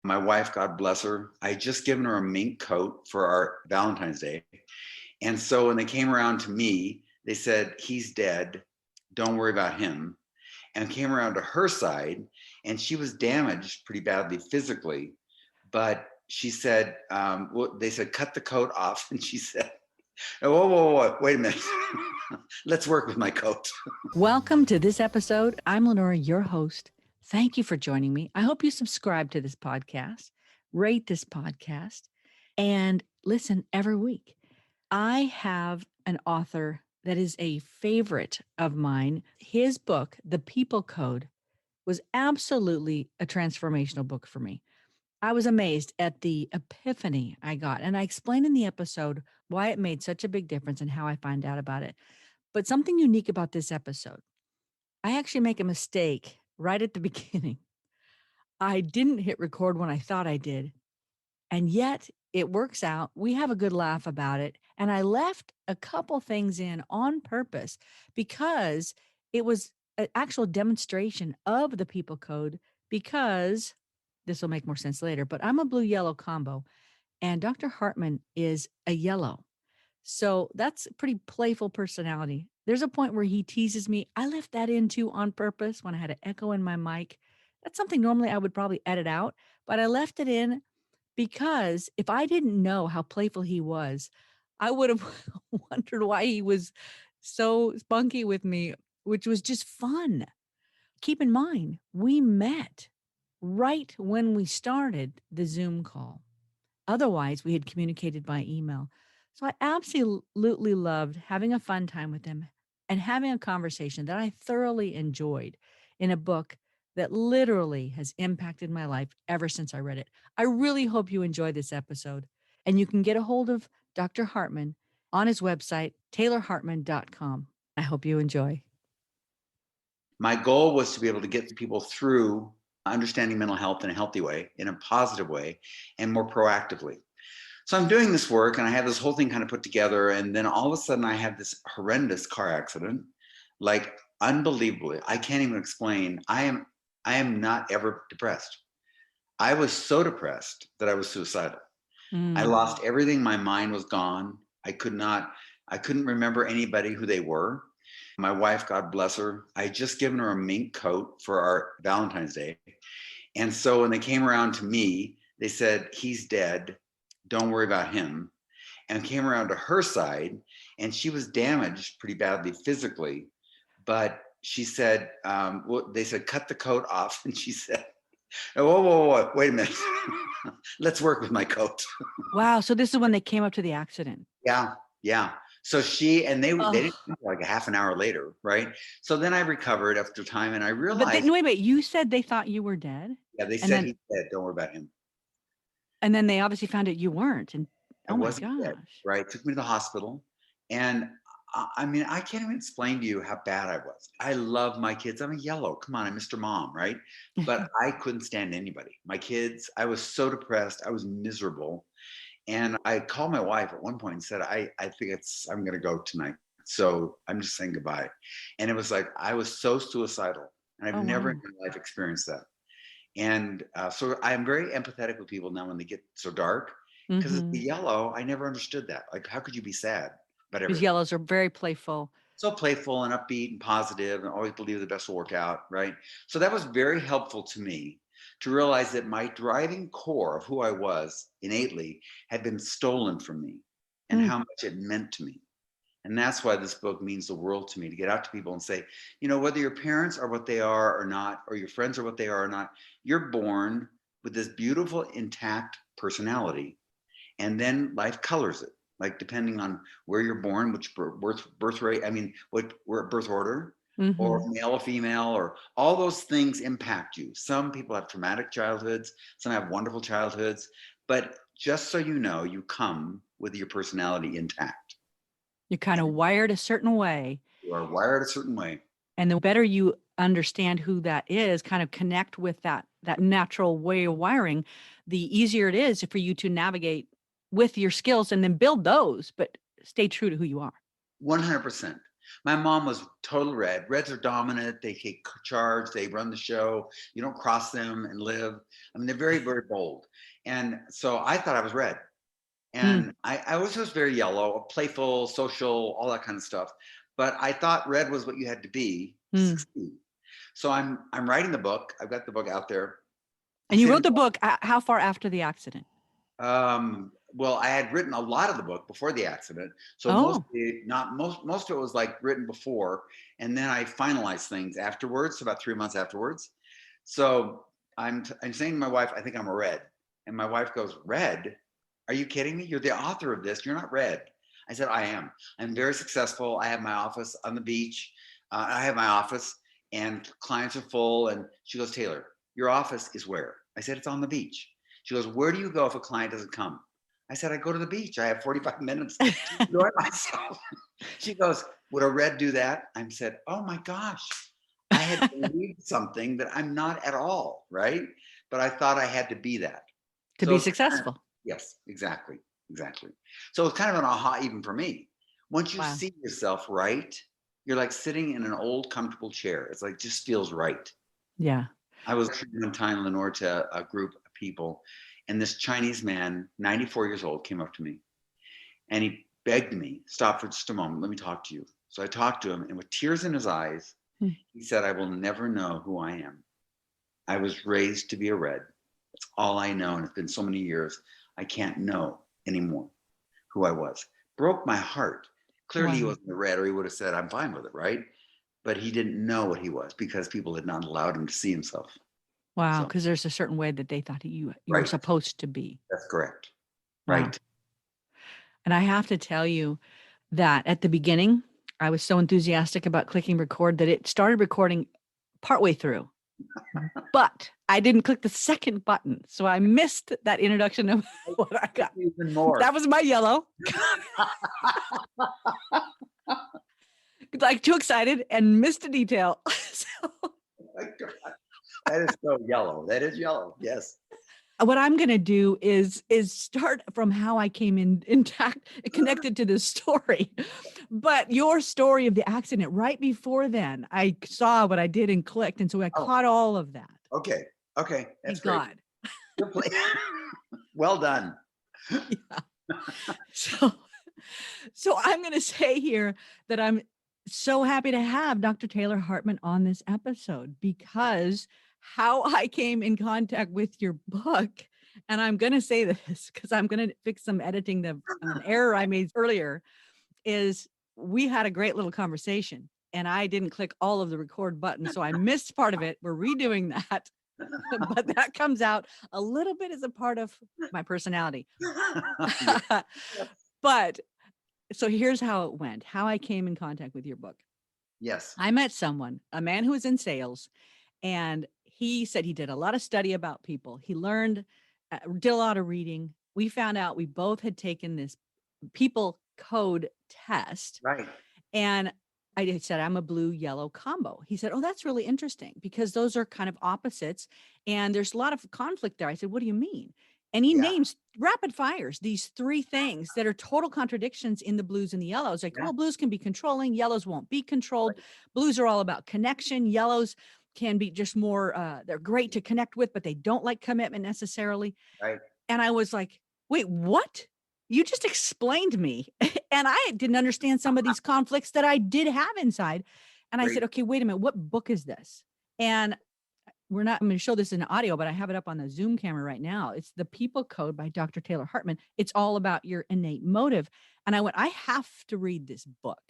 My wife, God bless her, I had just given her a mink coat for our Valentine's Day. And so when they came around to me, they said, he's dead. Don't worry about him. And came around to her side, and she was damaged pretty badly physically. But she said, they said, cut the coat off. And she said, oh, whoa, wait a minute. Let's work with my coat. Welcome to this episode. I'm Lenora, your host. Thank you for joining me. I hope you subscribe to this podcast, rate this podcast, and listen every week. I have an author that is a favorite of mine. His book, The People Code, was absolutely a transformational book for me. I was amazed at the epiphany I got, and I explained in the episode why it made such a big difference and how I find out about it. But something unique about this episode, I actually make a mistake right at the beginning. I didn't hit record when I thought I did, and yet it works out. We have a good laugh about it, and I left a couple things in on purpose because it was an actual demonstration of the People Code, because this will make more sense later, but I'm a blue-yellow combo, and Dr. Hartman is a yellow. So that's a pretty playful personality. There's a point where he teases me. I left that in too on purpose when I had an echo in my mic. That's something normally I would probably edit out, but I left it in because if I didn't know how playful he was, I would have wondered why he was so spunky with me, which was just fun. Keep in mind, we met right when we started the Zoom call. Otherwise, we had communicated by email. So I absolutely loved having a fun time with him and having a conversation that I thoroughly enjoyed in a book that literally has impacted my life ever since I read it. I really hope you enjoy this episode. And you can get a hold of Dr. Hartman on his website, taylorhartman.com. I hope you enjoy. My goal was to be able to get people through understanding mental health in a healthy way, in a positive way, and more proactively. So I'm doing this work and I have this whole thing kind of put together. And then all of a sudden I have this horrendous car accident, like unbelievably. I can't even explain. I am not ever depressed. I was so depressed that I was suicidal. I lost everything. My mind was gone. I couldn't remember anybody who they were. My wife, God bless her, I had just given her a mink coat for our Valentine's Day. And so when they came around to me, they said, he's dead. Don't worry about him. And came around to her side, and she was damaged pretty badly physically. But she said, they said, cut the coat off. And she said, oh, whoa, wait a minute. Let's work with my coat. Wow. So this is when they came up to the accident. Yeah. So they didn't come like a half an hour later, right? So then I recovered after time, and I realized. But wait, you said they thought you were dead? Yeah, they said he's dead. Don't worry about him. And then they obviously found out you weren't. And I wasn't dead, gosh. right? Took me to the hospital. And I mean, I can't even explain to you how bad I was. I love my kids. I'm a yellow. Come on, I'm Mr. Mom, right? But I couldn't stand anybody. My kids, I was so depressed. I was miserable. And I called my wife at one point and said, I think I'm going to go tonight. So I'm just saying goodbye. And it was like, I was so suicidal. And I've never in my life experienced that. And so I'm very empathetic with people now when they get so dark, because it's the yellow. I never understood that. Like, how could you be sad about everything? Because yellows are very playful. So playful and upbeat and positive and always believe the best will work out, right? So that was very helpful to me to realize that my driving core of who I was innately had been stolen from me and how much it meant to me. And that's why this book means the world to me, to get out to people and say, whether your parents are what they are or not, or your friends are what they are or not, you're born with this beautiful, intact personality. And then life colors it, like depending on where you're born, which birth rate, what birth order, or male or female, or all those things impact you. Some people have traumatic childhoods, some have wonderful childhoods, but just so you know, you come with your personality intact. You're kind of wired a certain way. You are wired a certain way. And the better you understand who that is, kind of connect with that natural way of wiring, the easier it is for you to navigate with your skills and then build those, but stay true to who you are. 100%. My mom was total red. Reds are dominant. They take charge. They run the show. You don't cross them and live. I mean, they're very, very bold. And so I thought I was red. Mm, And I was just very yellow, playful, social, all that kind of stuff. But I thought red was what you had to be to mm. succeed. So I'm writing the book. I've got the book out there. And you wrote the book how far after the accident? Well, I had written a lot of the book before the accident, so Oh, mostly not most of it was like written before, and then I finalized things afterwards, about 3 months afterwards. So I'm saying to my wife, I think I'm a red, and my wife goes, "Red? Are you kidding me? You're the author of this. You're not red." I said, "I am. I'm very successful. I have my office on the beach. I have my office, and clients are full." And she goes, "Taylor, your office is where?" I said, "It's on the beach." She goes, "Where do you go if a client doesn't come?" I said, "I go to the beach. I have 45 minutes to enjoy myself." She goes, "Would a red do that?" I said, "Oh my gosh, I had believed something that I'm not at all, right? But I thought I had to be that." to So be it's kind of, successful. yes, exactly, exactly. So it's kind of an aha even for me. Once you Wow. see yourself right, you're like sitting in an old comfortable chair. It's like just feels right. Yeah. I was one time, Lenora, to a group of people, and this Chinese man, 94 years old, came up to me and he begged me, "Stop for just a moment. Let me talk to you." So I talked to him, and with tears in his eyes, Hmm. he said, "I will never know who I am. I was raised to be a red. That's all I know. And it's been so many years, I can't know anymore who I was." Broke my heart. Clearly, he Wow. wasn't a red, or he would have said, "I'm fine with it," right? But he didn't know what he was because people had not allowed him to see himself. Wow. So, Because there's a certain way that they thought you were right. supposed to be. That's correct. Wow. Right. And I have to tell you that at the beginning, I was so enthusiastic about clicking record that it started recording partway through, but I didn't click the second button. So I missed that introduction of what I got. Even more. That was my yellow. Like too excited and missed a detail. So Oh my God. That is so yellow. That is yellow. Yes. what I'm going to do is start from how I came in intact, connected to this story. But your story of the accident right before then, I saw what I did and clicked, and so I Oh, caught all of that. okay. Okay. That's Thank great. God. Good play. Well done. Yeah. So, so I'm going to say here that I'm so happy to have Dr. Taylor Hartman on this episode because how I came in contact with your book, and I'm going to say this because I'm going to fix some editing the an error I made earlier, is we had a great little conversation and I didn't click all of the record buttons, so I missed part of it. We're redoing that, but that comes out a little bit as a part of my personality. Yeah. But so here's how it went, how I came in contact with your book. Yes. I met someone, a man who was in sales, and he said he did a lot of study about people. He learned, did a lot of reading. We found out we both had taken this people code test. Right. And I said, I'm a blue yellow combo. He said, oh, that's really interesting because those are kind of opposites. And there's a lot of conflict there. I said, what do you mean? And he Yeah. names rapid fires, these three things that are total contradictions in the blues and the yellows. Like, Yeah. well, blues can be controlling, yellows won't be controlled. Right. Blues are all about connection. Yellows can be just more, they're great to connect with, but they don't like commitment necessarily. Right. And I was like, wait, what? You just explained me. And I didn't understand some of these conflicts that I did have inside. And I Great. said, okay, wait a minute, what book is this? And I'm going to show this in audio, but I have it up on the Zoom camera right now. It's The People Code by Dr. Taylor Hartman. It's all about your innate motive. And I went, I have to read this book.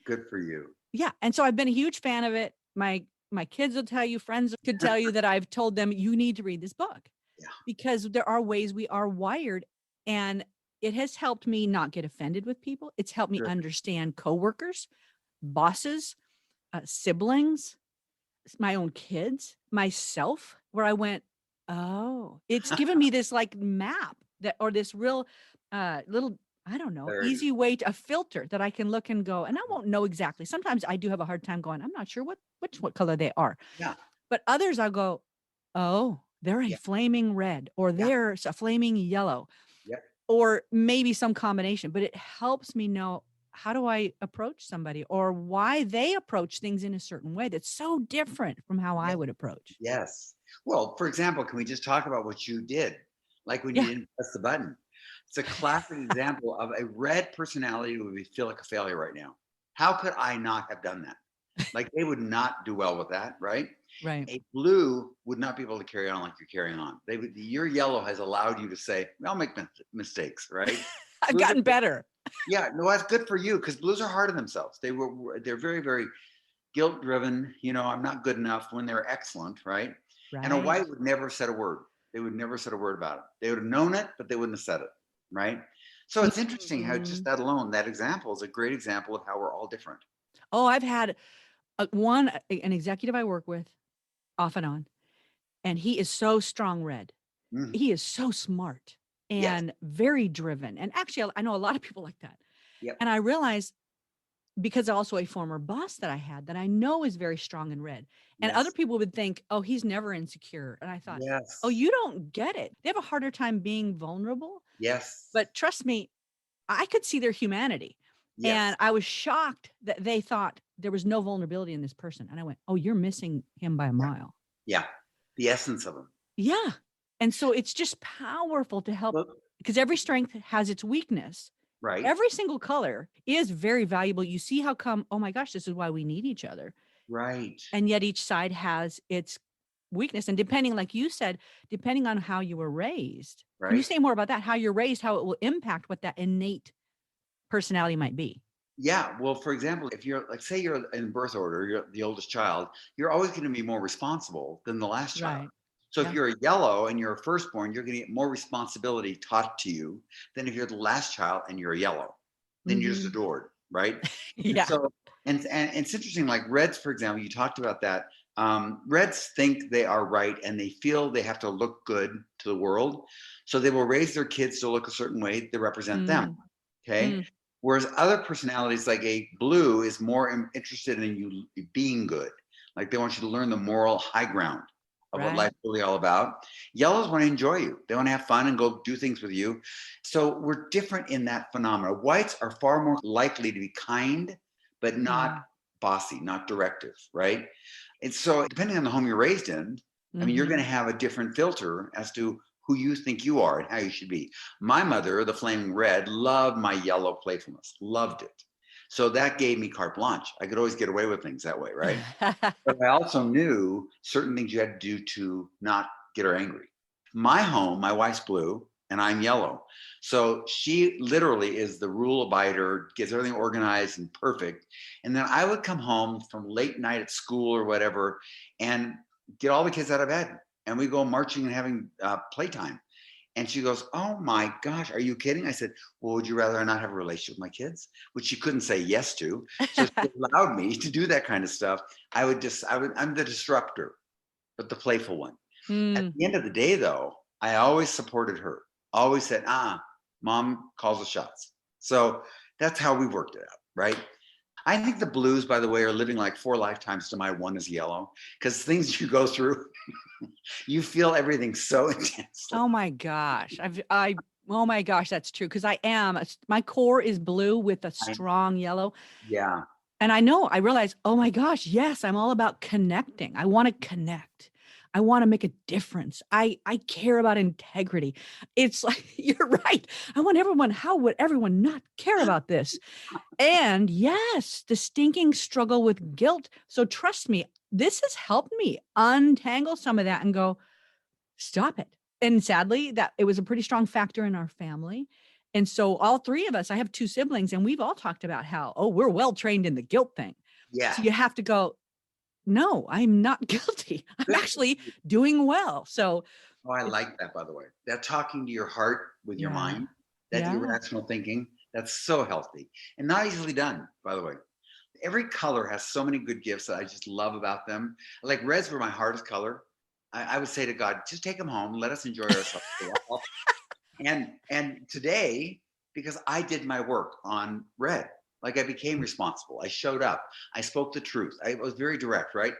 Good for you. Yeah. And so I've been a huge fan of it. My kids will tell you, friends could tell you that I've told them, you need to read this book Yeah. because there are ways we are wired. And it has helped me not get offended with people. It's helped me Good. understand coworkers, bosses, siblings, my own kids, myself, where I went, oh, it's given me this like map that, or this real little, I don't know, Clarity. easy way to a filter that I can look and go, and I won't know exactly. Sometimes I do have a hard time going, I'm not sure what color they are. Yeah. But others I'll go, oh, they're a Yeah. flaming red, or Yeah. there's a flaming yellow, Yep. or maybe some combination, but it helps me know how do I approach somebody, or why they approach things in a certain way that's so different from how I Yes. would approach. Yes. Well, for example, can we just talk about what you did? Like when you Yeah. didn't press the button. It's a classic example of a red personality who would feel like a failure right now. How could I not have done that? Like they would not do well with that, right? Right. A blue would not be able to carry on like you're carrying on. They would. Your yellow has allowed you to say, "I'll make mistakes," right? I've Blues gotten are, better. yeah, no, that's good for you because blues are hard on themselves. They're very, very guilt driven. I'm not good enough when they're excellent, right? And a Right. white would never have said a word. They would never have said a word about it. They would have known it, but they wouldn't have said it, right? So it's interesting how just Mhm. that alone, that example is a great example of how we're all different. Oh, I've had an executive I work with off and on, and he is so strong red. Mhm. He is so smart Yes. and very driven. And actually, I know a lot of people like that. Yep. And I realized, because also a former boss that I had that I know is very strong and red. And other Yes. people would think, oh, he's never insecure. And I thought, oh, Yes. you don't get it. They have a harder time being vulnerable. Yes. But trust me, I could see their humanity. And Yes. I was shocked that they thought there was no vulnerability in this person. And I went, oh, you're missing him by a Yeah. mile. Yeah. The essence of them. Yeah. And so it's just powerful to help, Look, because every strength has its weakness. right. Every single color is very valuable. You see how come, oh my gosh, this is why we need each other. Right. And yet each side has its weakness. And depending, like you said, depending on how you were raised, can you Right. say more about that? How you're raised, how it will impact what that innate personality might be. Yeah. Well, for example, if you're like, say you're in birth order, you're the oldest child, you're always going to be more responsible than the last child. Right. So if Yeah. you're a yellow and you're a firstborn, you're going to get more responsibility taught to you than if you're the last child and you're a yellow. Then you're just Hmm. adored, right? And Yeah. so, and it's interesting. Like reds, for example, you talked about that. Reds think they are right, and they feel they have to look good to the world, so they will raise their kids to look a certain way to represent them. Mm, Okay. mm, Whereas other personalities, like a blue, is more interested in you being good. Like they want you to learn the moral high ground of what right. life's really all about. Yellows want to enjoy you. They want to have fun and go do things with you. So we're different in that phenomena. Whites are far more likely to be kind, but not Mm, bossy, not directive, right? And so depending on the home you're raised in, I mean, you're going hmm. to have a different filter as to who you think you are and how you should be. My mother, the flaming red, loved my yellow playfulness, loved it. So that gave me carte blanche. I could always get away with things that way, right? But I also knew certain things you had to do to not get her angry. My home, my wife's blue and I'm yellow. So she literally is the rule abider, gets everything organized and perfect. And then I would come home from late night at school or whatever and get all the kids out of bed. And we go marching and having playtime. And she goes, "Oh my gosh, are you kidding?" I said, "Well, would you rather I not have a relationship with my kids?" Which she couldn't say yes to. So she allowed me to do that kind of stuff. I'm the disruptor, but the playful one. At Mm. the end of the day, though, I always supported her, always said, mom calls the shots. So that's how we worked it out, right? I think the blues, by the way, are living like 4 lifetimes to my one is yellow because things you go through, you feel everything so intensely. Oh my gosh. Oh my gosh, that's true. Cause my core is blue with a I, strong yellow. yeah. And I realize, oh my gosh, yes, I'm all about connecting. I want to connect. I want to make a difference. I care about integrity. It's like, you're right. How would everyone not care about this? And yes, the stinking struggle with guilt. So trust me, this has helped me untangle some of that and go, stop it. And sadly, that it was a pretty strong factor in our family. And so all three of us, I have two siblings, and we've all talked about how, oh, we're well trained in the guilt thing. Yeah. So you have to go, no, I'm not guilty. I'm Good for actually you. doing well. So Oh, I it's, like that, by the way. That talking to your heart with your yeah, mind, that yeah. irrational thinking, that's so healthy and not easily done, by the way. Every color has so many good gifts that I just love about them. Like reds were my hardest color. I would say to God, just take them home, let us enjoy ourselves for a while. And today, because I did my work on red, like I became responsible. I showed up. I spoke the truth. I was very direct, right?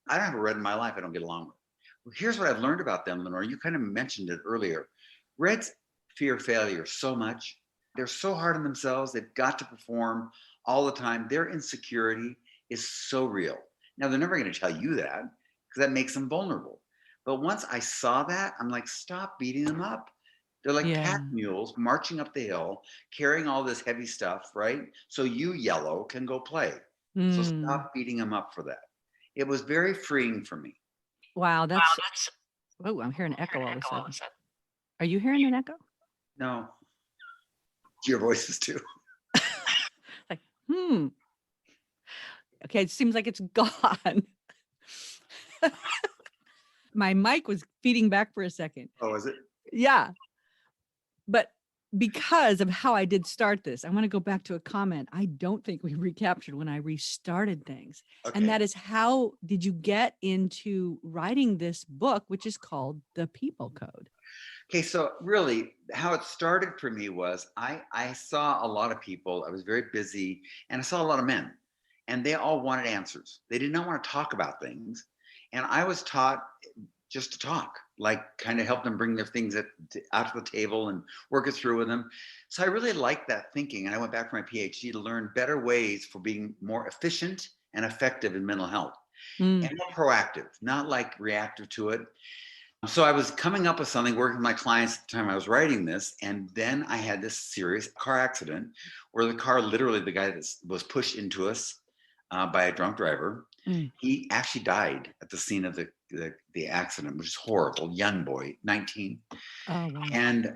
I don't have a red in my life I don't get along with. Well, here's what I've learned about them, Lenore. You kind of mentioned it earlier. Reds fear failure so much. They're so hard on themselves. They've got to perform all the time. Their insecurity is so real. Now, they're never going to tell you that because that makes them vulnerable. But once I saw that, I'm like, stop beating them up. They're like Yeah. pack mules marching up the hill, carrying all this heavy stuff, right? So you, yellow, can go play. So Mm. stop beating them up for that. It was very freeing for me. Wow. Oh, I'm hearing an echo all of a sudden. Are you hearing an echo? No, your voices too. Like, okay, it seems like it's gone. My mic was feeding back for a second. Oh, is it? Yeah. But because of how I did start this, I want to go back to a comment I don't think we recaptured when I restarted things. Okay. And that is, how did you get into writing this book, which is called The People Code? Okay, so really how it started for me was I saw a lot of people. I was very busy and I saw a lot of men, and they all wanted answers. They did not want to talk about things. And I was taught just to talk, like kind of help them bring their things out to the table and work it through with them. So I really liked that thinking. And I went back for my PhD to learn better ways for being more efficient and effective in mental health and more proactive, not like reactive to it. So I was coming up with something, working with my clients at the time I was writing this, and then I had this serious car accident where the car, literally the guy that was pushed into us by a drunk driver, he actually died at the scene of the accident, which is horrible. Young boy, 19. Oh, wow. And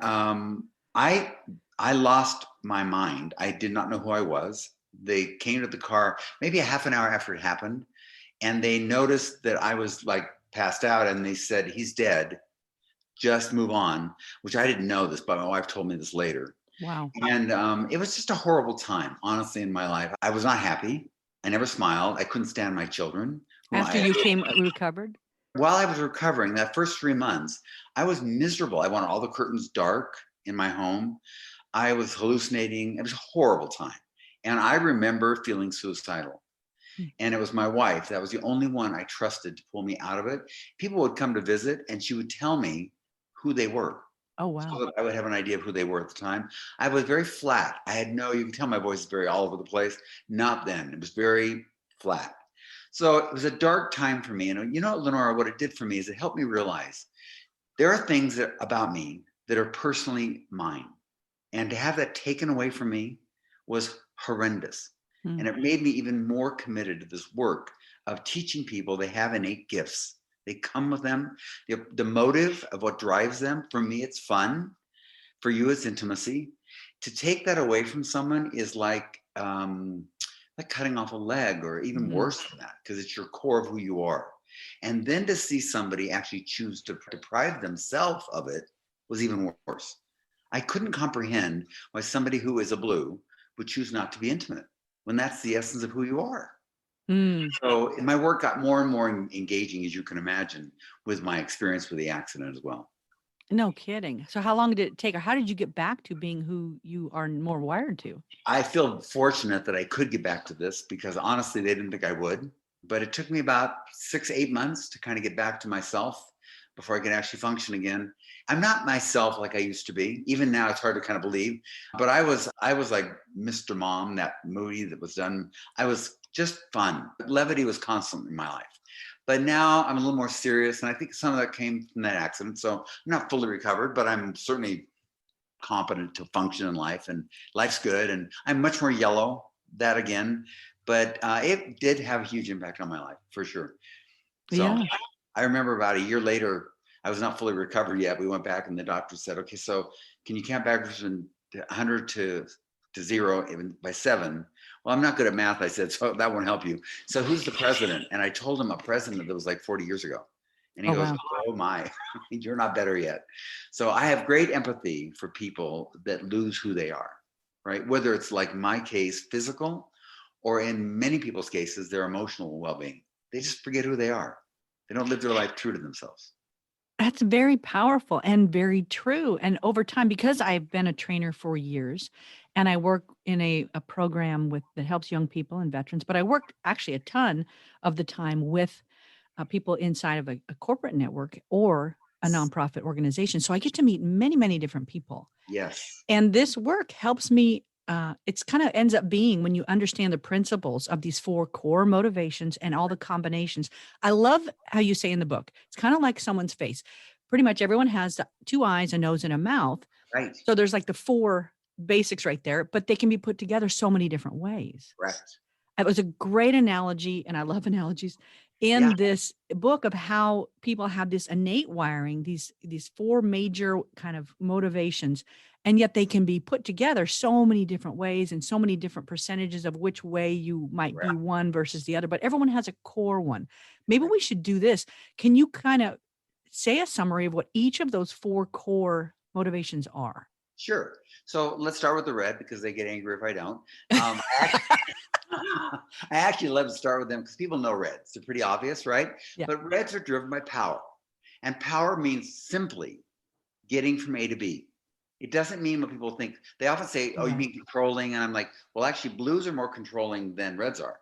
I lost my mind. I did not know who I was. They came to the car maybe a half an hour after it happened, and they noticed that I was like passed out, and they said, he's dead, just move on, which I didn't know this, but my wife told me this later. Wow. And it was just a horrible time, honestly, in my life. I was not happy. I never smiled. I couldn't stand my children. After you came recovered? While I was recovering, that first 3 months, I was miserable. I wanted all the curtains dark in my home. I was hallucinating. It was a horrible time. And I remember feeling suicidal. And it was my wife that was the only one I trusted to pull me out of it. People would come to visit and she would tell me who they were. Oh, wow. So that I would have an idea of who they were at the time. I was very flat. You can tell my voice is very all over the place. Not then. It was very flat. So it was a dark time for me. And you know, Lenora, what it did for me is it helped me realize there are things about me that are personally mine. And to have that taken away from me was horrendous. And it made me even more committed to this work of teaching people they have innate gifts. They come with them. The motive of what drives them, for me, it's fun. For you, it's intimacy. To take that away from someone is like cutting off a leg, or even worse than that, because it's your core of who you are. And then to see somebody actually choose to deprive themselves of it was even worse. I couldn't comprehend why somebody who is a blue would choose not to be intimate, when that's the essence of who you are. So my work got more and more engaging, as you can imagine, with my experience with the accident as well. No kidding. So how long did it take, or how did you get back to being who you are more wired to? I feel fortunate that I could get back to this, because honestly, they didn't think I would. But it took me about 6-8 months to kind of get back to myself before I could actually function again. I'm not myself like I used to be. Even now, it's hard to kind of believe. But I was like Mr. Mom, that movie that was done. I was just fun. Levity was constant in my life. But now I'm a little more serious. And I think some of that came from that accident. So I'm not fully recovered, but I'm certainly competent to function in life. And life's good. And I'm much more yellow, that again. But it did have a huge impact on my life, for sure. So Yeah. I remember about a year later, I was not fully recovered yet. We went back and the doctor said, okay, so can you count backwards from 100 to 0 even by 7? Well, I'm not good at math, I said, so that won't help you. So who's the president? And I told him a president that was like 40 years ago. And he goes, wow. oh my, you're not better yet. So I have great empathy for people that lose who they are, right? Whether it's like my case, physical, or in many people's cases, their emotional well-being. They just forget who they are. They don't live their life true to themselves. That's very powerful and very true. And over time, because I've been a trainer for years and I work in a program that helps young people and veterans, but I worked actually a ton of the time with people inside of a corporate network or a nonprofit organization. So I get to meet many, many different people. Yes. And this work helps me. It's kind of ends up being when you understand the principles of these 4 core motivations and all the combinations. I love how you say in the book, it's kind of like someone's face. Pretty much everyone has 2 eyes, a nose, and a mouth. Right. So there's like the 4 basics right there, but they can be put together so many different ways. Correct. It was a great analogy, and I love analogies in this book of how people have this innate wiring, these 4 major kind of motivations, and yet they can be put together so many different ways and so many different percentages of which way you might be one versus the other, but everyone has a core one. Maybe we should do this. Can you kind of say a summary of what each of those 4 core motivations are? Sure. So let's start with the red because they get angry if I don't. I actually love to start with them because people know reds. They're pretty obvious, right? Yeah. But reds are driven by power. And power means simply getting from A to B. It doesn't mean what people think. They often say, oh, you mean controlling? And I'm like, well, actually, blues are more controlling than reds are.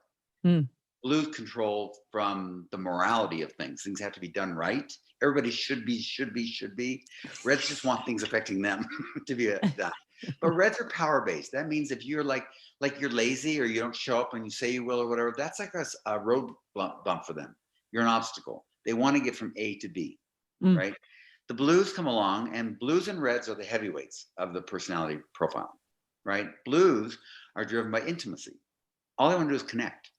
Blues control from the morality of things. Things have to be done right. Everybody should be. Reds just want things affecting them to be done. But reds are power-based. That means if you're like you're lazy or you don't show up when you say you will or whatever, that's like a road bump for them. You're an obstacle. They want to get from A to B, right? The blues come along, and blues and reds are the heavyweights of the personality profile, right? Blues are driven by intimacy. All they want to do is connect.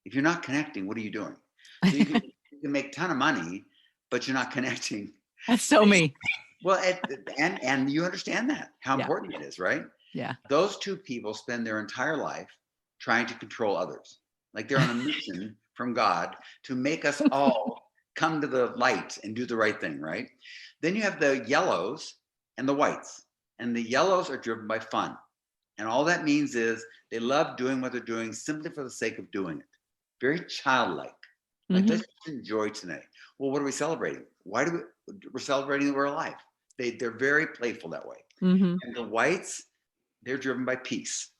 If you're not connecting, what are you doing? So you can make a ton of money, but you're not connecting. That's so me. Well, and you understand that, how important it is, right? Yeah. Those 2 people spend their entire life trying to control others. Like they're on a mission from God to make us all come to the light and do the right thing, right? Then you have the yellows and the whites. And the yellows are driven by fun. And all that means is they love doing what they're doing simply for the sake of doing it. Very childlike. Like, let's just enjoy today. Well, what are we celebrating? We're celebrating that we're alive. They're very playful that way. And the whites, they're driven by peace,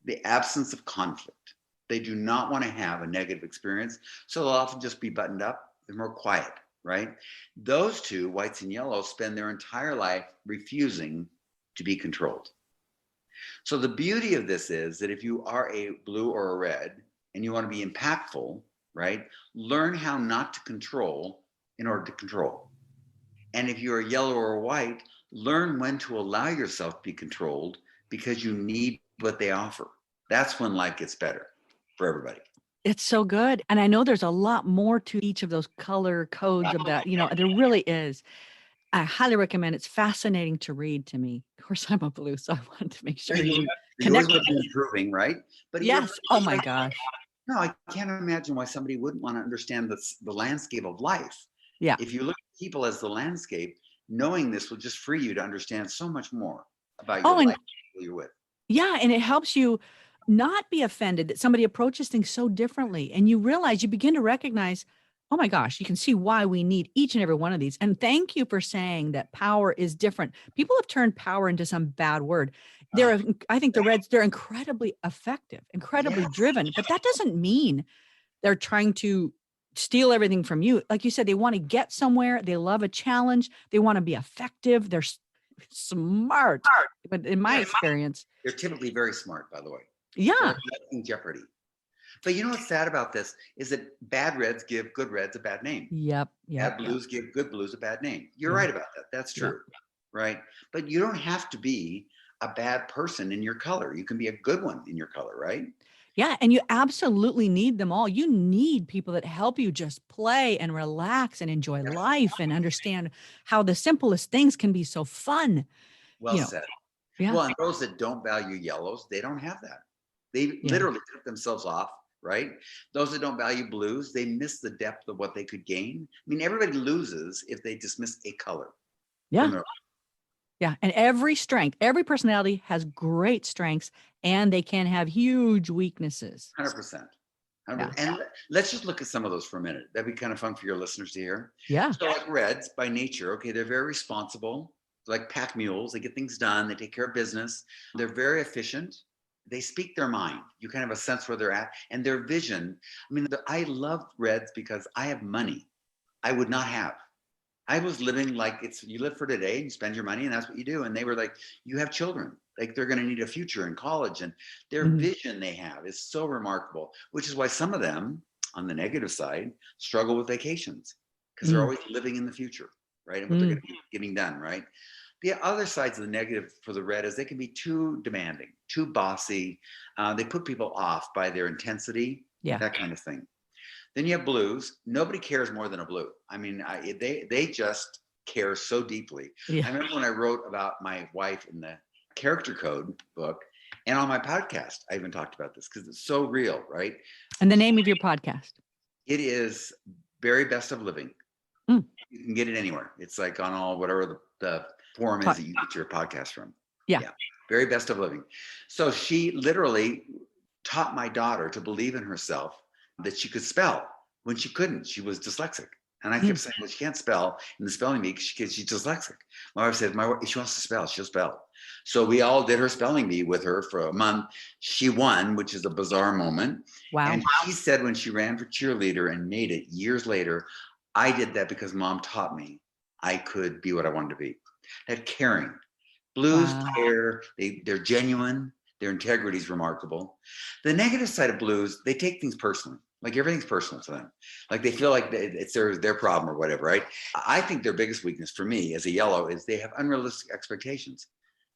the absence of conflict. They do not want to have a negative experience. So they'll often just be buttoned up. They're more quiet, right? Those 2, whites and yellows, spend their entire life refusing to be controlled. So the beauty of this is that if you are a blue or a red and you want to be impactful, right, learn how not to control in order to control. And if you're a yellow or a white, learn when to allow yourself to be controlled because you need what they offer. That's when life gets better for everybody. It's so good. And I know there's a lot more to each of those color codes of that. There really is. I highly recommend. It's fascinating to read to me. Of course, I'm a blue, so I wanted to make sure you Yours connect. would be improving, right? But Yes. Oh my gosh. No, I can't imagine why somebody wouldn't want to understand the landscape of life. Yeah. If you look at people as the landscape, knowing this will just free you to understand so much more about your life and people you're with. Yeah. And it helps you not be offended that somebody approaches things so differently. And you begin to recognize, oh my gosh, you can see why we need each and every one of these. And thank you for saying that power is different. People have turned power into some bad word. I think the reds, they're incredibly effective, incredibly driven, but that doesn't mean they're trying to steal everything from you. Like you said, they want to get somewhere. They love a challenge. They want to be effective. They're smart. But in my experience, they're typically very smart, by the way. Yeah. In jeopardy. But you know what's sad about this is that bad reds give good reds a bad name. Yep. Bad blues give good blues a bad name. You're right about that. That's true. Right. But you don't have to be a bad person in your color. You can be a good one in your color, right? Yeah. And you absolutely need them all. You need people that help you just play and relax and enjoy life and understand how the simplest things can be so fun. Well said. Yeah. Well, and those that don't value yellows, they don't have that. They literally took themselves off, right? Those that don't value blues, they miss the depth of what they could gain. I mean, everybody loses if they dismiss a color. Yeah. Yeah. And every personality has great strengths, and they can have huge weaknesses. 100%. And let's just look at some of those for a minute. That'd be kind of fun for your listeners to hear. Yeah. So like reds by nature, okay, they're very responsible, like pack mules. They get things done. They take care of business. They're very efficient. They speak their mind. You kind of have a sense where they're at, and their vision. I mean, I love reds because I have money I would not have. I was living like you live for today and you spend your money and that's what you do. And they were like, you have children, like they're going to need a future in college, and their Mhm. vision they have is so remarkable, which is why some of them on the negative side struggle with vacations because they're Mm, always living in the future, right? And what they're going mm, to be getting done, right? The other sides of the negative for the red is they can be too demanding, too bossy. They put people off by their intensity, yeah. that kind of thing. Then you have blues. Nobody cares more than a blue. I mean, they just care so deeply. Yeah. I remember when I wrote about my wife in the character code book, and on my podcast, I even talked about this because it's so real, right? And the name of your podcast. It is Very Best of Living. Mm. You can get it anywhere. It's like on all whatever the forum is that you get your podcast from. Yeah. Yeah. Very Best of Living. So she literally taught my daughter to believe in herself, that she could spell when she couldn't. She was dyslexic. And I kept saying, well, she can't spell in the spelling bee because she's dyslexic. My wife said, if she wants to spell, she'll spell. So we all did her spelling bee with her for a month. She won, which is a bizarre moment. Wow. And she said when she ran for cheerleader and made it years later, I did that because mom taught me I could be what I wanted to be. That caring. Blues Wow. care, they're genuine, their integrity is remarkable. The negative side of blues, they take things personally. Like everything's personal to them. Like they feel like it's their problem or whatever, right? I think their biggest weakness for me as a yellow is they have unrealistic expectations.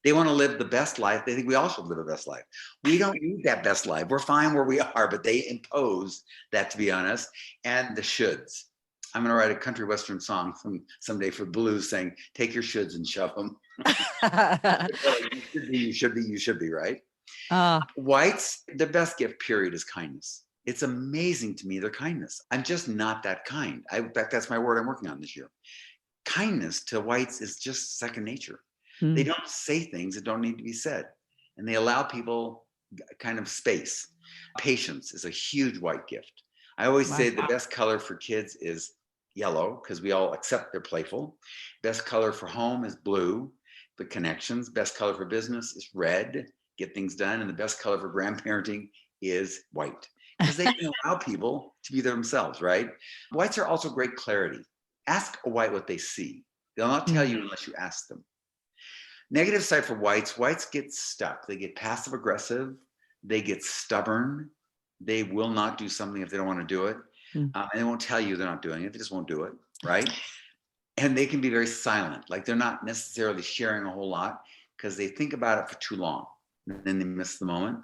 They want to live the best life. They think we all should live a best life. We don't need that best life. We're fine where we are, but they impose that, to be honest, and the shoulds. I'm going to write a country western song someday for blues saying, take your shoulds and shove them. You should be, right? Whites, the best gift, period, is kindness. It's amazing to me, their kindness. I'm just not that kind. In fact, that's my word I'm working on this year. Kindness to whites is just second nature. They don't say things that don't need to be said, and they allow people kind of space. Patience is a huge white gift. I always say the best color for kids is yellow because we all accept they're playful. Best color for home is blue, the connections. Best color for business is red, get things done. And the best color for grandparenting is white because they can allow people to be themselves, right? Whites are also great clarity. Ask a white what they see. They'll not tell you unless you ask them. Negative side for whites get stuck. They get passive aggressive. They get stubborn. They will not do something if they don't want to do it. And they won't tell you they're not doing it. They just won't do it, right? And they can be very silent. Like they're not necessarily sharing a whole lot because they think about it for too long. And then they miss the moment.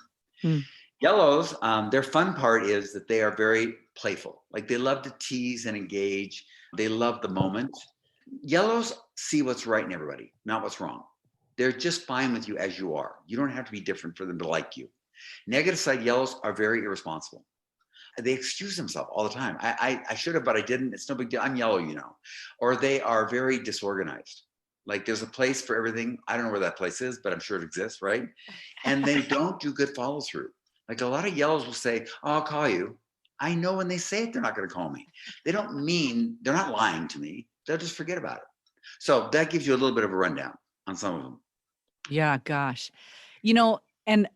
Yellows, their fun part is that they are very playful. Like they love to tease and engage. They love the moment. Yellows see what's right in everybody, not what's wrong. They're just fine with you as you are. You don't have to be different for them to like you. Negative side yellows are very irresponsible. They excuse themselves all the time. I should have, but I didn't. It's no big deal. I'm yellow, you know. Or they are very disorganized. Like there's a place for everything. I don't know where that place is, but I'm sure it exists, right? And they don't do good follow through. Like a lot of yellows will say, oh, I'll call you. I know when they say it, they're not going to call me. They don't mean, they're not lying to me. They'll just forget about it. So that gives you a little bit of a rundown on some of them. Yeah, gosh. And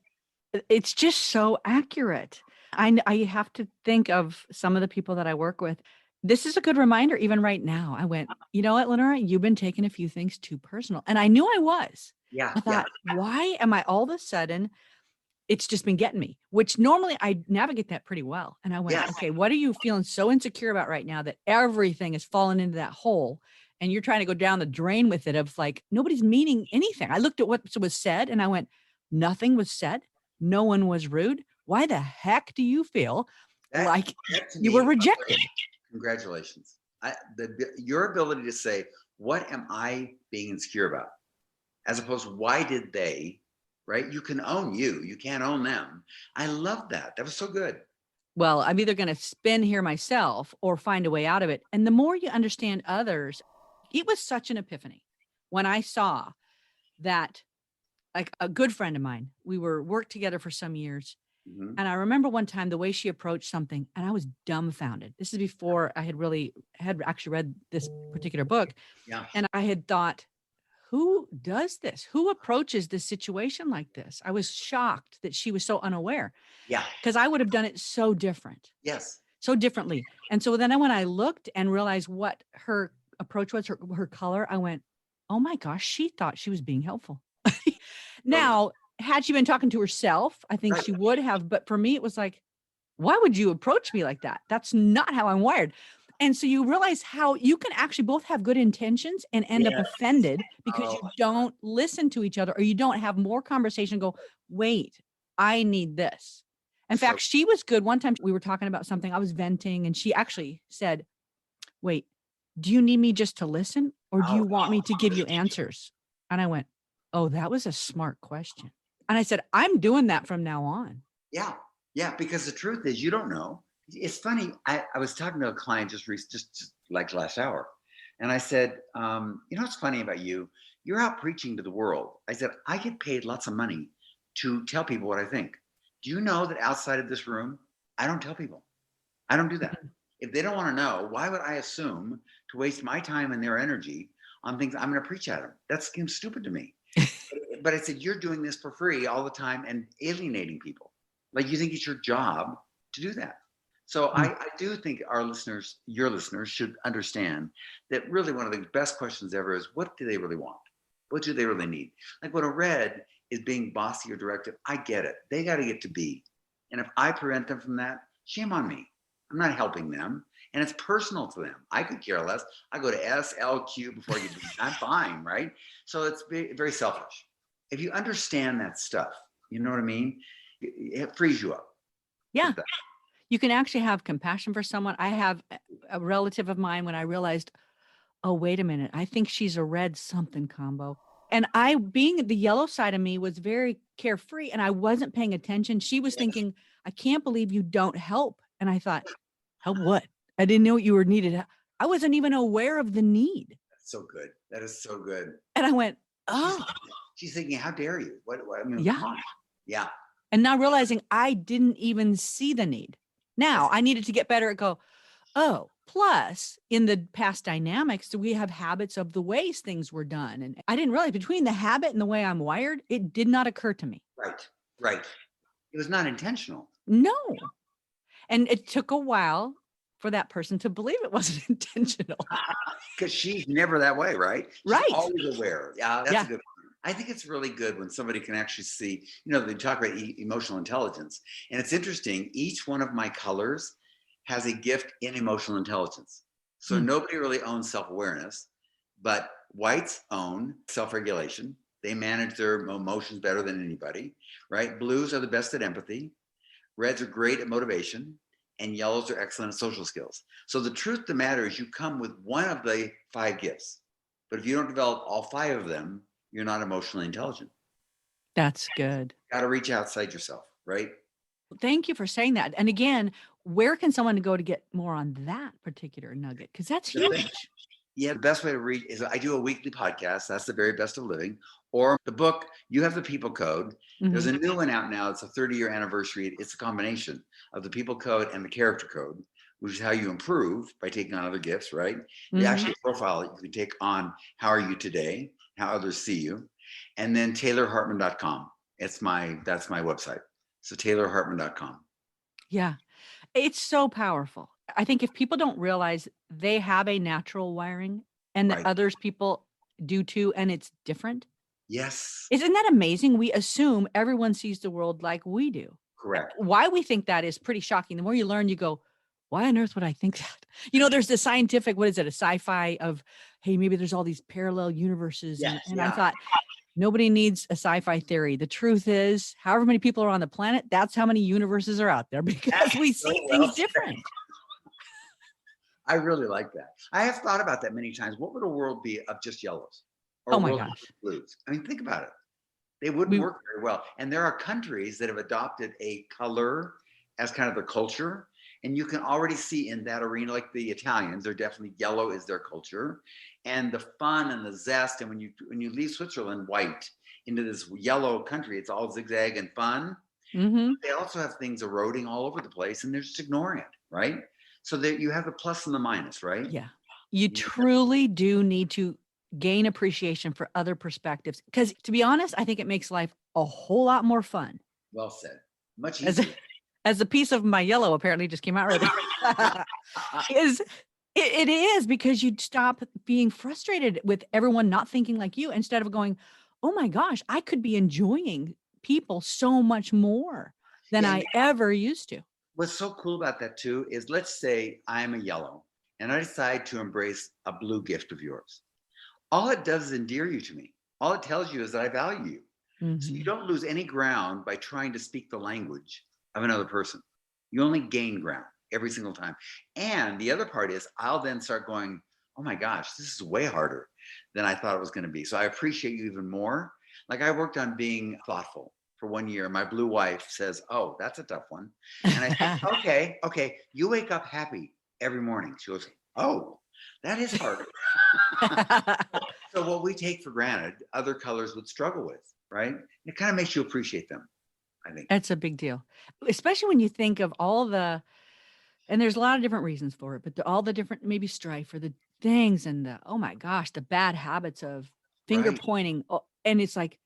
it's just so accurate. I have to think of some of the people that I work with. This is a good reminder, even right now. I went, you know what, Lenora, you've been taking a few things too personal. And I knew I was. Yeah. I thought, why am I all of a sudden, it's just been getting me, which normally I navigate that pretty well. And I went, okay, what are you feeling so insecure about right now that everything has fallen into that hole and you're trying to go down the drain with it of like, nobody's meaning anything. I looked at what was said and I went, nothing was said. No one was rude. Why the heck do you feel like you were rejected? Congratulations. Your ability to say, what am I being insecure about? As opposed to why did they, right? You can own you. You can't own them. I love that. That was so good. Well, I'm either going to spin here myself or find a way out of it. And the more you understand others, it was such an epiphany when I saw that, like a good friend of mine, we worked together for some years. And I remember one time the way she approached something and I was dumbfounded. This is before I had actually read this particular book. Yeah. And I had thought, who does this? Who approaches this situation like this? I was shocked that she was so unaware. Yeah. Because I would have done it so different. Yes. So differently. And so then when I looked and realized what her approach was, her color, I went, oh my gosh, she thought she was being helpful. Totally. Now, had she been talking to herself, I think Right. she would have. But for me, it was like, why would you approach me like that? That's not how I'm wired. And so you realize how you can actually both have good intentions and end up Yeah. offended because Oh, you don't listen to each other, or you don't have more conversation. Go, wait, I need this. In so fact, she was good. One time we were talking about something, I was venting, and she actually said, wait, do you need me just to listen, or do oh, you want me to give you answers? And I went, oh, that was a smart question. And I said, I'm doing that from now on. yeah. Yeah. Because the truth is, you don't know. It's funny. I was talking to a client just like last hour. And I said, you know what's funny about you? You're out preaching to the world. I said, I get paid lots of money to tell people what I think. Do you know that outside of this room, I don't tell people? I don't do that. If they don't want to know, why would I assume to waste my time and their energy on things I'm going to preach at them? That seems stupid to me. But I said, you're doing this for free all the time and alienating people. Like you think it's your job to do that. So I do think our listeners, your listeners, should understand that really one of the best questions ever is, what do they really want? What do they really need? Like when a red is being bossy or directive, I get it. They got to get to B. And if I prevent them from that, shame on me. I'm not helping them. And it's personal to them. I could care less. I go to S, L, Q before I get to B. I'm fine, right? So it's very selfish. If you understand that stuff, you know what I mean? It frees you up. Yeah. You can actually have compassion for someone. I have a relative of mine, when I realized, oh, wait a minute, I think she's a red something combo. And I, being the yellow side of me, was very carefree and I wasn't paying attention. She was thinking, I can't believe you don't help. And I thought, help what? I didn't know you were needed. I wasn't even aware of the need. That's so good. That is so good. And I went, She's, oh, she's thinking, how dare you? I mean, yeah. come on. Yeah. And now realizing I didn't even see the need. Now I needed to get better at go, oh, plus in the past dynamics, we have habits of the ways things were done. And I didn't realize between the habit and the way I'm wired, it did not occur to me. Right. Right. It was not intentional. No. And it took a while for that person to believe it wasn't intentional. Because she's never that way, right? She's Right. always aware. Yeah, that's a good point. I think it's really good when somebody can actually see, they talk about emotional intelligence. And it's interesting, each one of my colors has a gift in emotional intelligence. So nobody really owns self-awareness, but whites own self-regulation. They manage their emotions better than anybody, right? Blues are the best at empathy. Reds are great at motivation. And yellows are excellent at social skills. So the truth of the matter is you come with one of the 5 gifts. But if you don't develop all 5 of them, you're not emotionally intelligent. That's good. Got to reach outside yourself, right? Thank you for saying that. And again, where can someone go to get more on that particular nugget? Because that's huge. Yeah, the best way to read is I do a weekly podcast. That's the very best of living. Or the book, You Have the People Code. There's a new one out now. It's a 30-year anniversary. It's a combination of the people code and the character code, which is how you improve by taking on other gifts, right? You actually profile it. You can take on how are you today, how others see you. And then TaylorHartman.com. That's my website. So TaylorHartman.com. Yeah. It's so powerful. I think if people don't realize they have a natural wiring and that others people do too, and it's different. Yes. Isn't that amazing? We assume everyone sees the world like we do. Correct. Why we think that is pretty shocking. The more you learn, you go, why on earth would I think that? There's the scientific, what is it? A sci-fi of, hey, maybe there's all these parallel universes. Yes, and I thought, nobody needs a sci-fi theory. The truth is, however many people are on the planet, that's how many universes are out there because we see things different. I really like that. I have thought about that many times. What would a world be of just yellows? Or oh my gosh. Blues? I mean, think about it. They wouldn't work very well. And there are countries that have adopted a color as kind of their culture. And you can already see in that arena, like the Italians, they're definitely yellow is their culture. And the fun and the zest. And when you leave Switzerland white into this yellow country, it's all zigzag and fun. They also have things eroding all over the place and they're just ignoring it, right? So that you have the plus and the minus, right? Yeah. You truly do need to gain appreciation for other perspectives. Because to be honest, I think it makes life a whole lot more fun. Well said. Much easier. As a piece of my yellow apparently just came out right there. It is because you'd stop being frustrated with everyone not thinking like you instead of going, "Oh my gosh, I could be enjoying people so much more than Yeah, I ever used to." what's so cool about that too is, let's say I'm a yellow and I decide to embrace a blue gift of yours. All it does is endear you to me. All it tells you is that I value you. So you Mhm. don't lose any ground by trying to speak the language of another person. You only gain ground every single time. And the other part is, I'll then start going, oh my gosh, this is way harder than I thought it was going to be. So I appreciate you even more. Like, I worked on being thoughtful for 1 year. My blue wife says, oh, that's a tough one. And I said, okay, okay, you wake up happy every morning. She goes, oh, that is hard. So what we take for granted, other colors would struggle with, right? It kind of makes you appreciate them, I think. That's a big deal, especially when you think of all the and there's a lot of different reasons for it, but all the different maybe strife or the things and the, oh my gosh, the bad habits of finger Right. pointing, and it's like,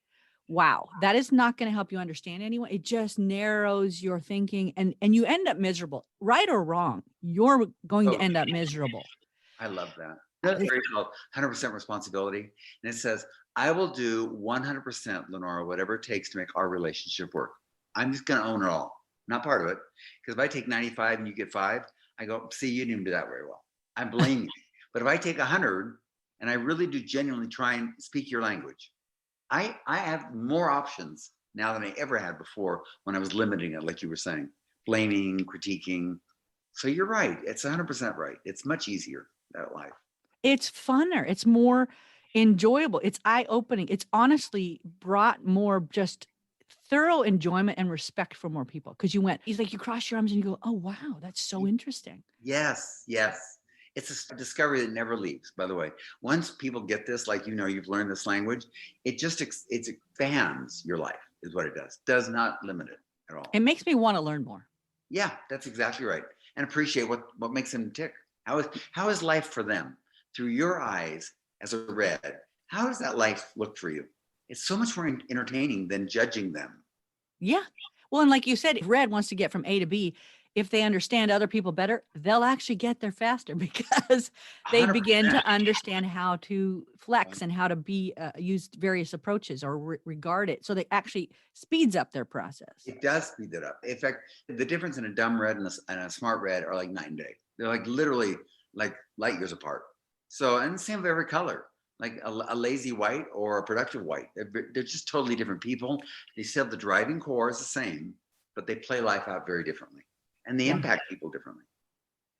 wow, that is not gonna help you understand anyone. It just narrows your thinking and you end up miserable. Right or wrong, you're going to Oh, end up miserable. I love that. Another It's phrase called 100% responsibility. And it says, I will do 100%, Lenora, whatever it takes to make our relationship work. I'm just going to own it all, not part of it. Because if I take 95 and you get 5, I go, see, you didn't do that very well. I blame you. But if I take 100 and I really do genuinely try and speak your language, I have more options now than I ever had before when I was limiting it, like you were saying, blaming, critiquing. So you're right. It's 100% right. It's much easier, that life. it's funner, it's more enjoyable, it's eye-opening, it's honestly brought more just thorough enjoyment and respect for more people because you went it's like you cross your arms and you go, "Oh, wow, that's so interesting." Yes, yes. It's a discovery that never leaves, by the way. Once people get this, like, you've learned this language, it just it expands your life, is what it does. Does not limit it at It all. makes me wanna learn more. Yeah, that's exactly right. And appreciate what makes them tick. How is life for them through your eyes as a red? How does that life look for you? It's so much more entertaining than judging them. Yeah. Well, and like you said, if Red wants to get from A to B, if they understand other people better, they'll actually get there faster because they begin 100%. to understand how to flex and how to be use various approaches or regard it. So they actually speeds up their process. It does speed it up. In fact, the difference in a dumb red and a smart red are like night and day. They're like literally like light years apart. So, and the same of every color, like a lazy white or a productive white. They're just totally different people. They still have the driving core is the same, but they play life out very differently and they Yeah. impact people differently.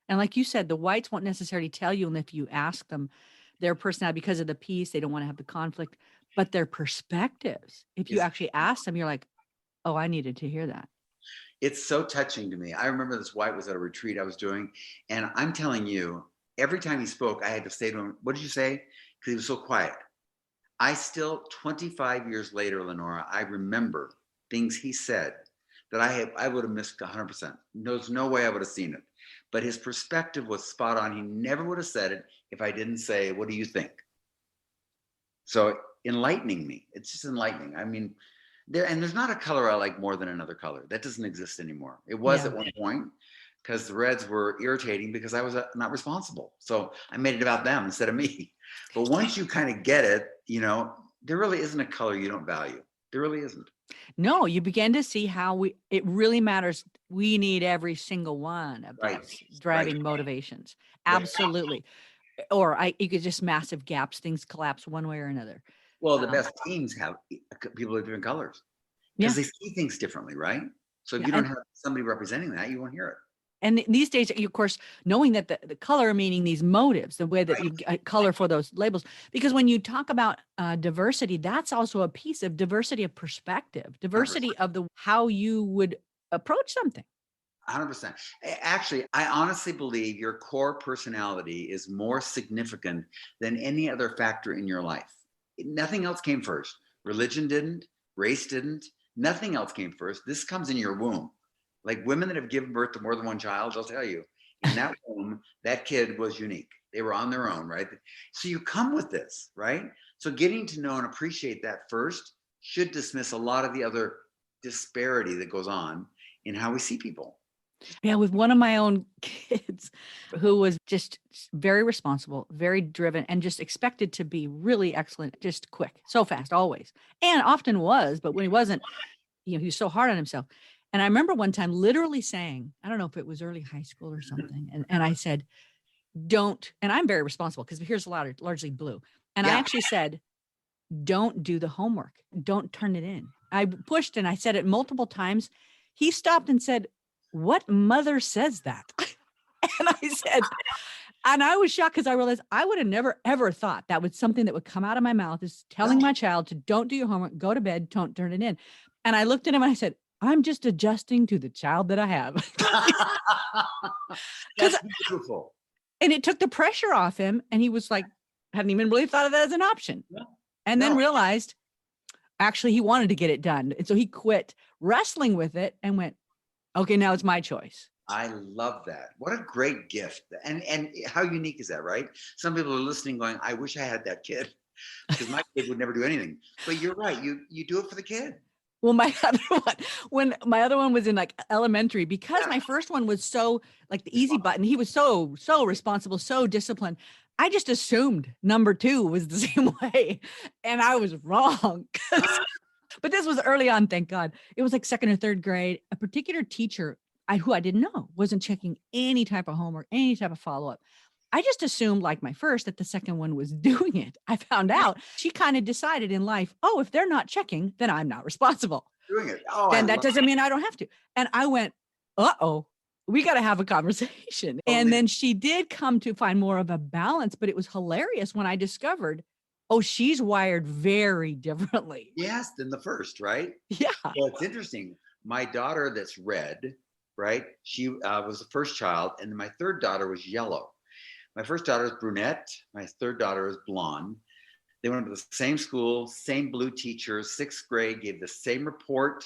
And like you said, the whites won't necessarily tell you, and if you ask them their personality because of the piece, they don't want to have the conflict, but their perspectives, if you Is actually ask them, you're like, oh, I needed to hear that. It's so touching to me. I remember this white was at a retreat I was doing, and I'm telling you, every time he spoke, I had to say to him, "What did you say?" Because he was so quiet. I still, 25 years later, Lenora, I remember things he said that I would have missed 100%. There's no way I would have seen it. But his perspective was spot on. He never would have said it if I didn't say, "What do you think?" So enlightening me. It's just enlightening. I mean, there's not a color I like more than another color. That doesn't exist anymore. It was Yeah. at one point because the reds were irritating because I was not responsible. So I made it about them instead of me. But once you kind of get it, there really isn't a color you don't value. There really isn't. No, you begin to see how it really matters. We need every single one of Right. those Right. driving motivations. Yeah. Absolutely. Or you could just massive gaps, things collapse one way or another. Well, the Um, best teams have people of different colors because yeah. they see things differently, right? So if Yeah. you don't have somebody representing that, you won't hear it. And these days, of course, knowing that the color meaning these motives, the way that Right. you color for those labels, because when you talk about diversity, that's also a piece of diversity of perspective, 100%. diversity of the how you would approach something. 100%. Actually, I honestly believe your core personality is more significant than any other factor in your life. Nothing else came first. Religion didn't, race didn't, nothing else came first. This comes in your womb. Like women that have given birth to more than one child, I'll tell you, in that womb, that kid was unique. They were on their own, right? So you come with this, right? So getting to know and appreciate that first should dismiss a lot of the other disparity that goes on in how we see people. Yeah, with one of my own kids who was just very responsible, very driven, and just expected to be really excellent, just quick, so fast, always. And often was, but when he wasn't, he was so hard on himself. And I remember one time literally saying, I don't know if it was early high school or something. And I said, don't, and I'm very responsible because here's largely blue. And I Yeah. actually said, don't do the homework. Don't turn it in. I pushed and I said it multiple times. He stopped and said, what mother says that? And I said, and I was shocked because I realized I would have never, ever thought that was something that would come out of my mouth is telling my child to don't do your homework, go to bed, don't turn it in. And I looked at him and I said, I'm just adjusting to the child that I have. That's beautiful. And it took the pressure off him. And he was like, hadn't even really thought of that as an option. No. And then realized actually he wanted to get it done. And so he quit wrestling with it and went, okay, now it's my choice. I love that. What a great gift. And how unique is that, right? Some people are listening going, I wish I had that kid because my kid would never do anything. But you're right. You do it for the kid. Well, my other one, when my other one was in like elementary, because my first one was so like the easy button, he was so responsible, so disciplined. I just assumed number 2 was the same way. And I was wrong. But this was early on, thank God. It was like 2nd or 3rd grade. A particular teacher who I didn't know wasn't checking any type of homework, any type of follow-up. I just assumed like my first that the second one was doing it. I found out she kind of decided in life, oh, if they're not checking, then I'm not responsible. Doing it. Oh, then that doesn't mean I don't have to. And I went, uh-oh, we got to have a conversation. And then she did come to find more of a balance, but it was hilarious when I discovered, oh, she's wired very differently. Yes, than the first, right? Yeah. Well, it's interesting. My daughter that's red, right? She was the first child. And my third daughter was yellow. My first daughter is brunette. My third daughter is blonde. They went to the same school, same blue teachers, 6th grade, gave the same report.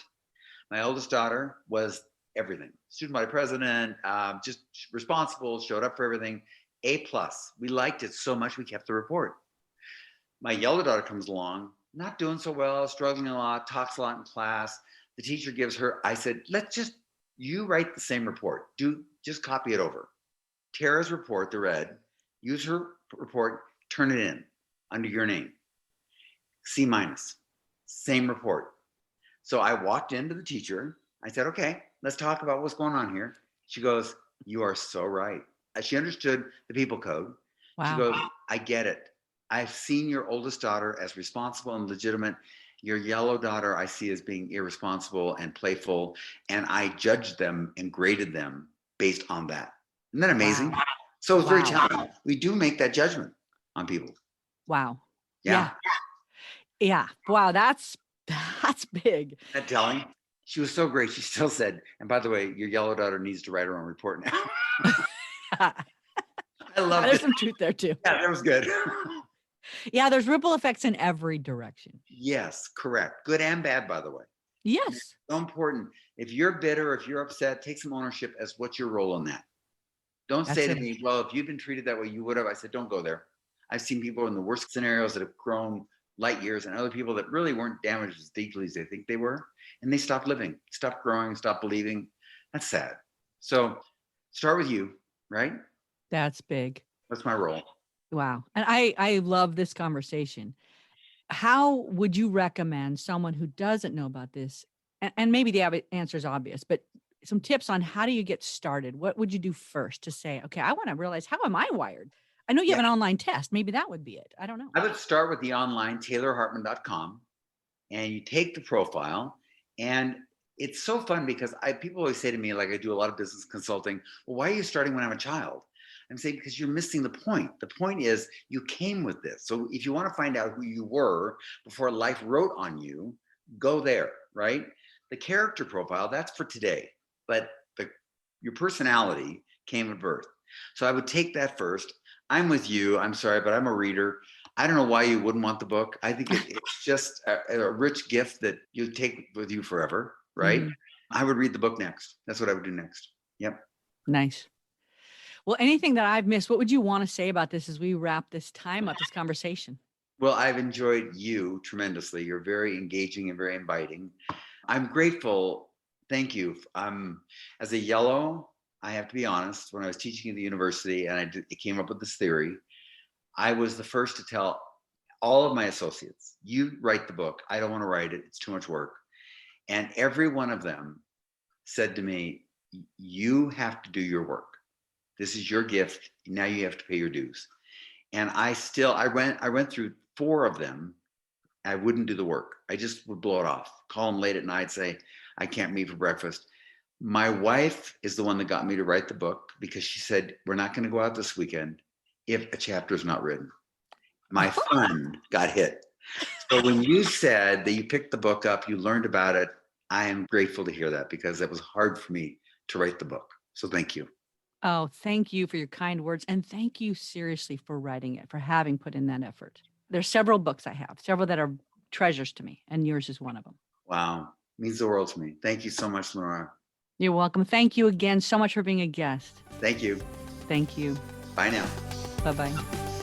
My oldest daughter was everything. Student body president, just responsible, showed up for everything. A+. We liked it so much we kept the report. My yellow daughter comes along, not doing so well, struggling a lot, talks a lot in class. The teacher gives her, I said, you write the same report. Just copy it over. Tara's report, the red, use her report, turn it in under your name. C-, same report. So I walked into the teacher. I said, okay, let's talk about what's going on here. She goes, you are so right. She understood the people code. Wow. She goes, I get it. I've seen your oldest daughter as responsible and legitimate. Your yellow daughter I see as being irresponsible and playful. And I judged them and graded them based on that. Isn't that amazing? Wow. So it's very challenging. We do make that judgment on people. Wow. Yeah. Yeah. Wow. That's big. That telling. She was so great. She still said, and by the way, your yellow daughter needs to write her own report now. I love it. There's some truth there too. Yeah, that was good. Yeah. There's ripple effects in every direction. Yes, correct. Good and bad, by the way. Yes. It's so important. If you're bitter, if you're upset, take some ownership as what's your role in that. Don't say to me, well, if you've been treated that way, you would have. I said, don't go there. I've seen people in the worst scenarios that have grown light years and other people that really weren't damaged as deeply as they think they were. And they stopped living, stopped growing, stopped believing. That's sad. So start with you, right? That's big. That's my role. Wow. And I love this conversation. How would you recommend someone who doesn't know about this? And maybe the answer is obvious, but some tips on how do you get started? What would you do first to say, okay, I want to realize, how am I wired? I know you have an online test. Maybe that would be it. I don't know. I would start with the online taylorhartman.com, and you take the profile, and it's so fun because people always say to me, like I do a lot of business consulting, well, why are you starting when I'm a child? I'm saying, because you're missing the point. The point is you came with this. So if you want to find out who you were before life wrote on you, go there, right? The character profile, that's for today, but your personality came at birth. So I would take that first. I'm with you. I'm sorry, but I'm a reader. I don't know why you wouldn't want the book. I think it's just a rich gift that you take with you forever, right? Mm-hmm. I would read the book next. That's what I would do next. Yep. Nice. Well, anything that I've missed, what would you want to say about this as we wrap this time up, this conversation? Well, I've enjoyed you tremendously. You're very engaging and very inviting. I'm grateful. Thank you. As a yellow, I have to be honest, when I was teaching at the university and I came up with this theory, I was the first to tell all of my associates, you write the book. I don't want to write it. It's too much work. And every one of them said to me, you have to do your work. This is your gift. Now you have to pay your dues. And I went through 4 of them. I wouldn't do the work. I just would blow it off, call them late at night, say, I can't meet for breakfast. My wife is the one that got me to write the book because she said, we're not going to go out this weekend if a chapter is not written. My fun got hit. So when you said that you picked the book up, you learned about it, I am grateful to hear that because it was hard for me to write the book. So thank you. Oh, thank you for your kind words. And thank you seriously for writing it, for having put in that effort. There's several books I have, several that are treasures to me, and yours is one of them. Wow. Means the world to me. Thank you so much, Lenora. You're welcome. Thank you again so much for being a guest. Thank you. Thank you. Bye now. Bye-bye.